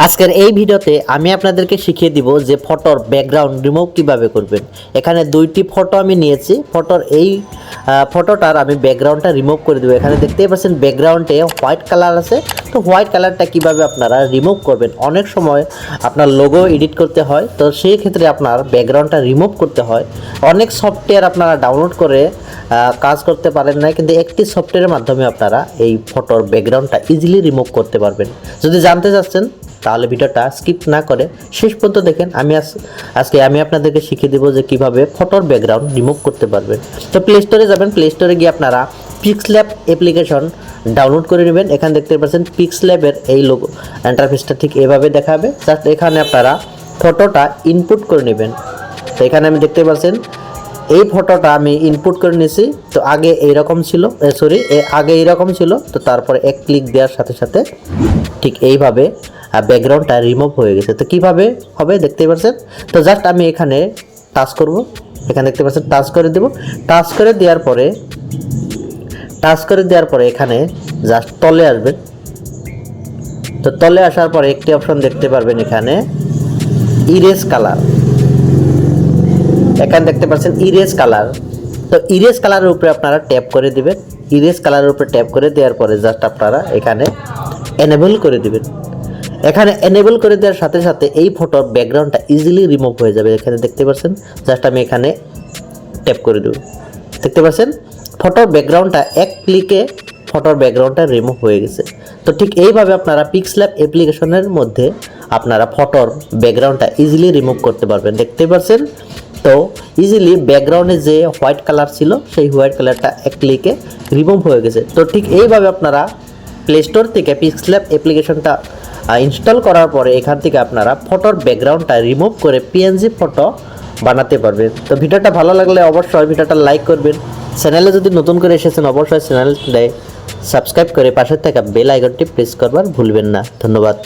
আজকের এই ভিডিওতে আমি আপনাদেরকে শিখিয়ে দিব যে ফটোর ব্যাকগ্রাউন্ড রিমুভ কিভাবে করবেন। এখানে দুইটি ফটো আমি নিয়েছি। ফটোর এই ফটোটার আমি ব্যাকগ্রাউন্ডটা রিমুভ করে দেবো। এখানে দেখতেই পাচ্ছেন ব্যাকগ্রাউন্ডে হোয়াইট কালার আছে। তো হোয়াইট কালারটা কিভাবে আপনারা রিমুভ করবেন, অনেক সময় আপনার লোগো এডিট করতে হয়, তো সেই ক্ষেত্রে আপনার ব্যাকগ্রাউন্ডটা রিমুভ করতে হয়। অনেক সফটওয়্যার আপনারা ডাউনলোড করে কাজ করতে পারেন না, কিন্তু একটি সফটওয়্যারের মাধ্যমে আপনারা এই ফটোর ব্যাকগ্রাউন্ডটা ইজিলি রিমুভ করতে পারবেন। যদি জানতে চাচ্ছেন তাহলে ভিডিওটা স্কিপ না করে শেষ পর্যন্ত দেখেন। আজকে আমি আপনাদেরকে শিখিয়ে দেবো যে কিভাবে ফটোর ব্যাকগ্রাউন্ড রিমুভ করতে পারবেন। তো প্লে স্টোরে যাবেন, প্লে স্টোরে গিয়ে আপনারা পিক্সল্যাব অ্যাপ্লিকেশন ডাউনলোড করে নেবেন। এখানে দেখতে পাচ্ছেন পিক্সল্যাবের এই লোগো ইন্টারফেসটা ঠিক এভাবে দেখাবে। জাস্ট এখানে আপনারা ফটোটা ইনপুট করে নেবেন। তো এখানে আমি দেখতে পাচ্ছেন এই ফটোটা আমি ইনপুট করে নিয়েছি। তো আগে এইরকম ছিল, আগে এইরকম ছিল। তো তারপরে এক ক্লিক দেওয়ার সাথে সাথে ঠিক এইভাবে ব্যাকগ্রাউন্ডটা রিমুভ হয়ে গেছে। তো কিভাবে হবে দেখতেই পাচ্ছেন। তো জাস্ট আমি এখানে টাচ করব, এখানে দেখতে পাচ্ছেন টাচ করে দেব। টাচ করে দেওয়ার পরে এখানে জাস্ট তলে আসবেন। তো তলে আসার পরে একটি অপশন দেখতে পারবেন এখানে ইরেজ কালার। এখানে দেখতে পাচ্ছেন ইরেজ কালার। তো ইরেজ কালারের উপরে আপনারা ট্যাপ করে দিবেন। ইরেজ কালারের উপরে ট্যাপ করে দেওয়ার পরে জাস্ট আপনারা এখানে এনেবল করে দিবেন। এখানে এনেবল করে দেওয়ার সাথে সাথে এই ফটোর ব্যাকগ্রাউন্ডটা ইজিলি রিমুভ হয়ে যাবে। এখানে দেখতে পাচ্ছেন জাস্ট আমি এখানে ট্যাপ করে দেব। দেখতে পাচ্ছেন ফটোর ব্যাকগ্রাউন্ডটা এক ক্লিকে ফটোর ব্যাকগ্রাউন্ডটা রিমুভ হয়ে গেছে। তো ঠিক এইভাবে আপনারা পিক্সল্যাব অ্যাপ্লিকেশনের মধ্যে আপনারা ফটোর ব্যাকগ্রাউন্ডটা ইজিলি রিমুভ করতে পারবেন। দেখতে পাচ্ছেন তো ইজিলি ব্যাকগ্রাউন্ডে যে হোয়াইট কালার ছিল সেই হোয়াইট কালারটা এক ক্লিকে রিমুভ হয়ে গেছে। তো ঠিক এইভাবে আপনারা প্লে স্টোর থেকে পিক্সল্যাব অ্যাপ্লিকেশনটা ইনস্টল করার পরে এখান থেকে আপনারা ফটোর ব্যাকগ্রাউন্ডটা রিমুভ করে পিএনজি ফটো বানাতে পারবেন। তো ভিডিওটা ভালো লাগলে অবশ্যই ভিডিওটা লাইক করবেন। চ্যানেলে যদি নতুন করে এসেছেন অবশ্যই চ্যানেলটা সাবস্ক্রাইব করে পাশে থাকা বেল আইকনটি প্রেস করবার ভুলবেন না। ধন্যবাদ।